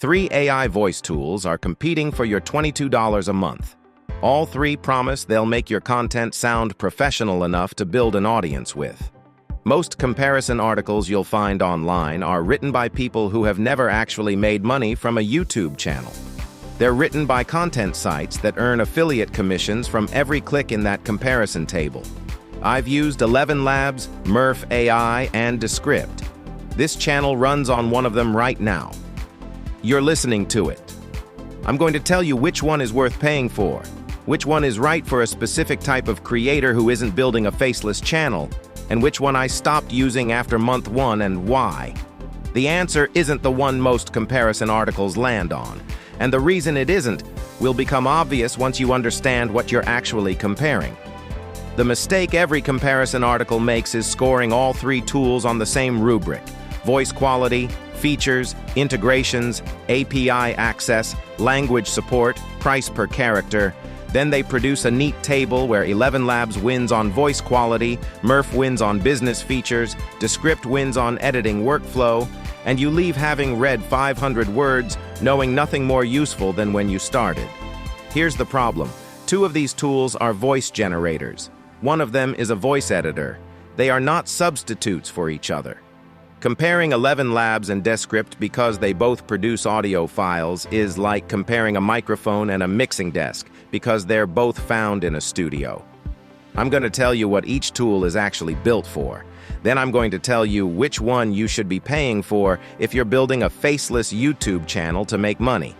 3 AI voice tools are competing for your $22 a month. All 3 promise they'll make your content sound professional enough to build an audience with. Most comparison articles you'll find online are written by people who have never actually made money from a YouTube channel. They're written by content sites that earn affiliate commissions from every click in that comparison table. I've used ElevenLabs, Murf AI, and Descript. This channel runs on one of them right now. You're listening to it. I'm going to tell you which one is worth paying for, which one is right for a specific type of creator who isn't building a faceless channel, and which one I stopped using after month 1 and why. The answer isn't the one most comparison articles land on, and the reason it isn't will become obvious once you understand what you're actually comparing. The mistake every comparison article makes is scoring all 3 tools on the same rubric: voice quality, features, integrations, API access, language support, price per character. Then they produce a neat table where ElevenLabs wins on voice quality, Murf wins on business features, Descript wins on editing workflow, and you leave having read 500 words knowing nothing more useful than when you started. Here's the problem. 2 of these tools are voice generators. One of them is a voice editor. They are not substitutes for each other. Comparing ElevenLabs and Descript because they both produce audio files is like comparing a microphone and a mixing desk because they're both found in a studio. I'm going to tell you what each tool is actually built for. Then I'm going to tell you which one you should be paying for if you're building a faceless YouTube channel to make money.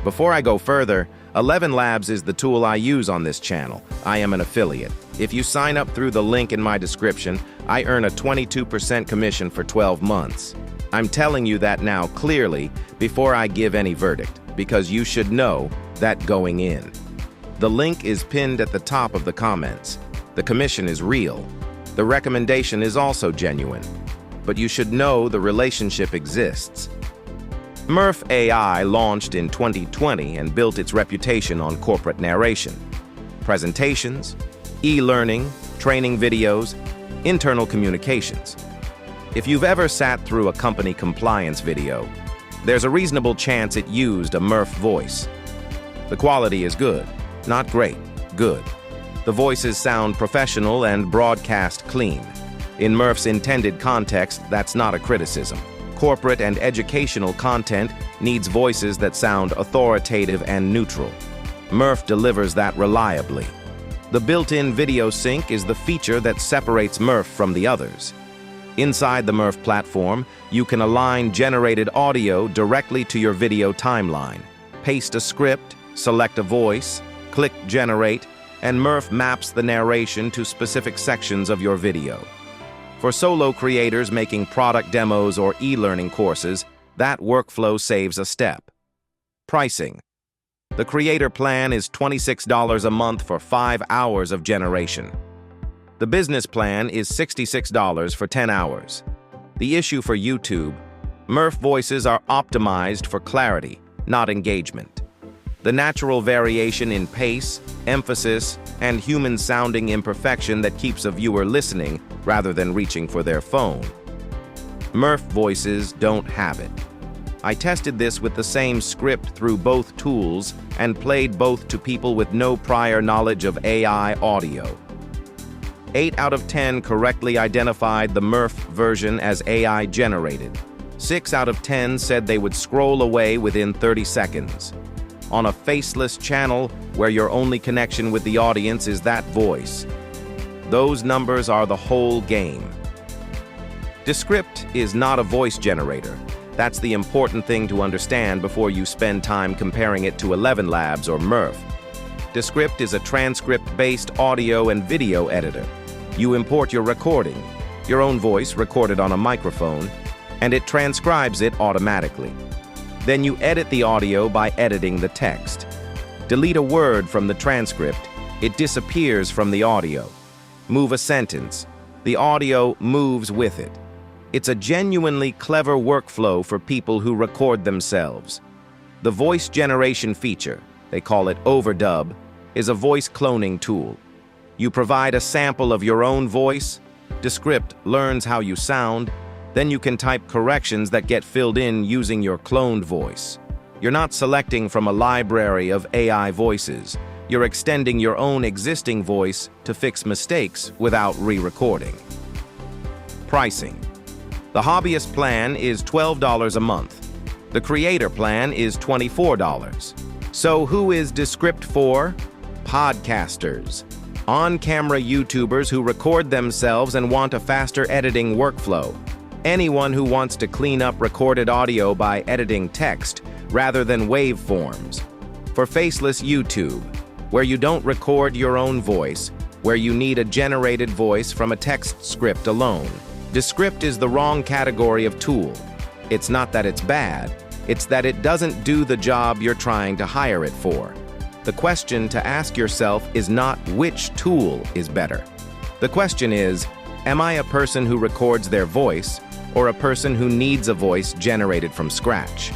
Before I go further, ElevenLabs is the tool I use on this channel. I am an affiliate. If you sign up through the link in my description, I earn a 22% commission for 12 months. I'm telling you that now clearly before I give any verdict, because you should know that going in. The link is pinned at the top of the comments. The commission is real. The recommendation is also genuine. But you should know the relationship exists. Murf AI launched in 2020 and built its reputation on corporate narration, presentations, e-learning, training videos, internal communications. If you've ever sat through a company compliance video, there's a reasonable chance it used a Murf voice. The quality is good, not great, good. The voices sound professional and broadcast clean. In Murf's intended context, that's not a criticism. Corporate and educational content needs voices that sound authoritative and neutral. Murf delivers that reliably. The built-in video sync is the feature that separates Murf from the others. Inside the Murf platform, you can align generated audio directly to your video timeline. Paste a script, select a voice, click Generate, and Murf maps the narration to specific sections of your video. For solo creators making product demos or e-learning courses, that workflow saves a step. Pricing. The creator plan is $26 a month for 5 hours of generation. The business plan is $66 for 10 hours. The issue for YouTube: Murf voices are optimized for clarity, not engagement. The natural variation in pace, emphasis, and human-sounding imperfection that keeps a viewer listening rather than reaching for their phone. Murf voices don't have it. I tested this with the same script through both tools and played both to people with no prior knowledge of AI audio. 8 out of 10 correctly identified the Murf version as AI generated. 6 out of 10 said they would scroll away within 30 seconds. On a faceless channel where your only connection with the audience is that voice, those numbers are the whole game. Descript is not a voice generator. That's the important thing to understand before you spend time comparing it to ElevenLabs or Murf. Descript is a transcript-based audio and video editor. You import your recording, your own voice recorded on a microphone, and it transcribes it automatically. Then you edit the audio by editing the text. Delete a word from the transcript, it disappears from the audio. Move a sentence, the audio moves with it. It's a genuinely clever workflow for people who record themselves. The voice generation feature, they call it overdub, is a voice cloning tool. You provide a sample of your own voice, Descript learns how you sound, then you can type corrections that get filled in using your cloned voice. You're not selecting from a library of AI voices. You're extending your own existing voice to fix mistakes without re-recording. Pricing. The hobbyist plan is $12 a month. The creator plan is $24. So who is Descript for? Podcasters. On-camera YouTubers who record themselves and want a faster editing workflow. Anyone who wants to clean up recorded audio by editing text rather than waveforms. For Faceless YouTube, where you don't record your own voice, where you need a generated voice from a text script alone. Descript is the wrong category of tool. It's not that it's bad, it's that it doesn't do the job you're trying to hire it for. The question to ask yourself is not which tool is better. The question is, am I a person who records their voice or a person who needs a voice generated from scratch?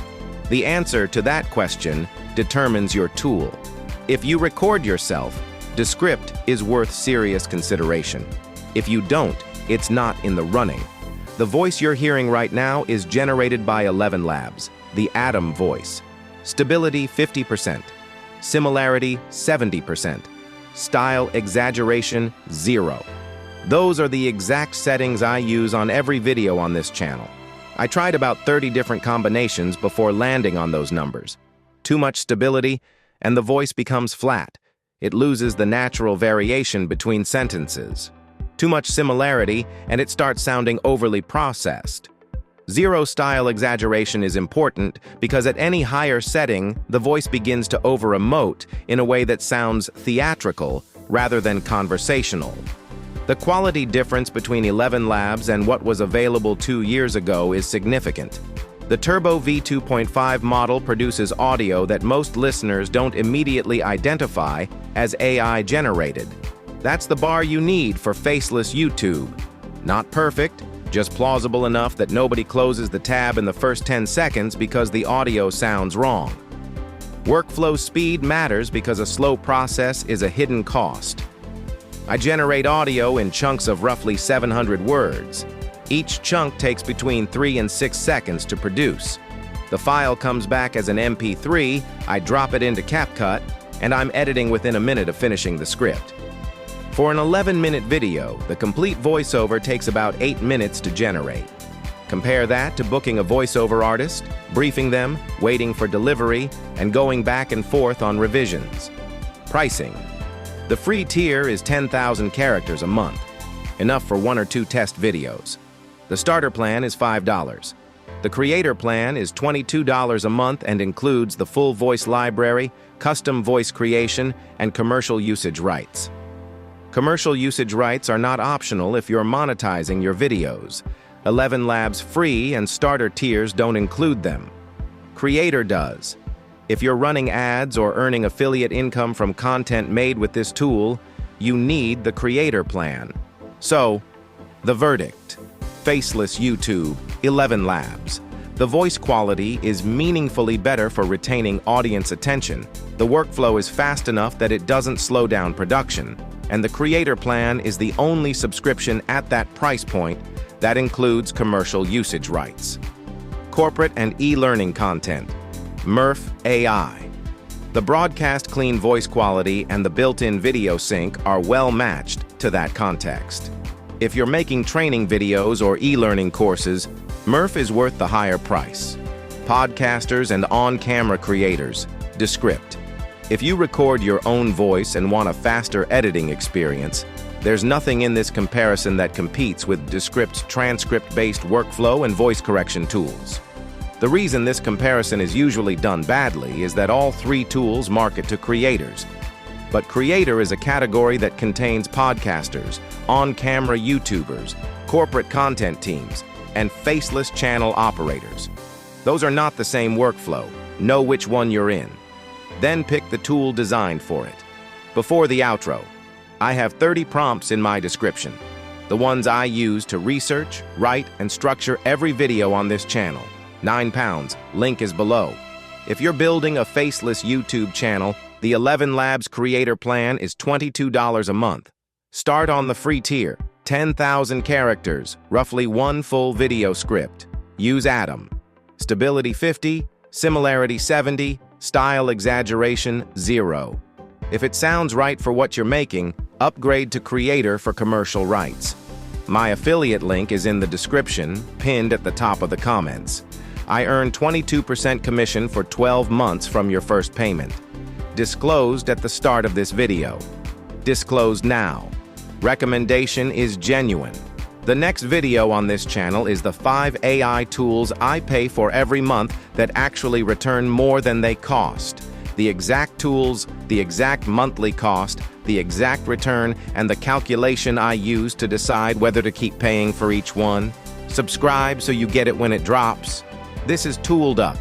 The answer to that question determines your tool. If you record yourself, Descript is worth serious consideration. If you don't, it's not in the running. The voice you're hearing right now is generated by ElevenLabs, the Atom voice. Stability 50%. Similarity 70%. Style exaggeration 0. Those are the exact settings I use on every video on this channel. I tried about 30 different combinations before landing on those numbers. Too much stability, and the voice becomes flat. It loses the natural variation between sentences. Too much similarity, and it starts sounding overly processed. Zero style exaggeration is important because at any higher setting, the voice begins to over-emote in a way that sounds theatrical rather than conversational. The quality difference between ElevenLabs and what was available 2 years ago is significant. The Turbo V2.5 model produces audio that most listeners don't immediately identify as AI-generated. That's the bar you need for Faceless YouTube. Not perfect, just plausible enough that nobody closes the tab in the first 10 seconds because the audio sounds wrong. Workflow speed matters because a slow process is a hidden cost. I generate audio in chunks of roughly 700 words. Each chunk takes between 3 and 6 seconds to produce. The file comes back as an MP3, I drop it into CapCut, and I'm editing within a minute of finishing the script. For an 11-minute video, the complete voiceover takes about 8 minutes to generate. Compare that to booking a voiceover artist, briefing them, waiting for delivery, and going back and forth on revisions. Pricing. The free tier is 10,000 characters a month, enough for 1 or 2 test videos. The starter plan is $5. The creator plan is $22 a month and includes the full voice library, custom voice creation, and commercial usage rights. Commercial usage rights are not optional if you're monetizing your videos. ElevenLabs free and starter tiers don't include them. Creator does. If you're running ads or earning affiliate income from content made with this tool, you need the creator plan. So, the verdict. Faceless YouTube, ElevenLabs. The voice quality is meaningfully better for retaining audience attention. The workflow is fast enough that it doesn't slow down production. And the creator plan is the only subscription at that price point that includes commercial usage rights. Corporate and e-learning content. Murf AI. The broadcast clean voice quality and the built-in video sync are well matched to that context. If you're making training videos or e-learning courses, Murf is worth the higher price. Podcasters and on-camera creators, Descript. If you record your own voice and want a faster editing experience, there's nothing in this comparison that competes with Descript's transcript-based workflow and voice correction tools. The reason this comparison is usually done badly is that all 3 tools market to creators. But creator is a category that contains podcasters, on-camera YouTubers, corporate content teams, and faceless channel operators. Those are not the same workflow. Know which one you're in. Then pick the tool designed for it. Before the outro, I have 30 prompts in my description, the ones I use to research, write, and structure every video on this channel. £9, link is below. If you're building a faceless YouTube channel, the ElevenLabs Creator plan is $22 a month. Start on the free tier, 10,000 characters, roughly 1 full video script. Use Atom. Stability 50, Similarity 70, style exaggeration 0. If it sounds right for what you're making, upgrade to Creator for commercial rights. My affiliate link is in the description, pinned at the top of the comments. I earn 22% commission for 12 months from your first payment. Disclosed at the start of this video. Disclosed now. Recommendation is genuine. The next video on this channel is the 5 AI tools I pay for every month that actually return more than they cost. The exact tools, the exact monthly cost, the exact return, and the calculation I use to decide whether to keep paying for each one. Subscribe so you get it when it drops. This is Tooled Up.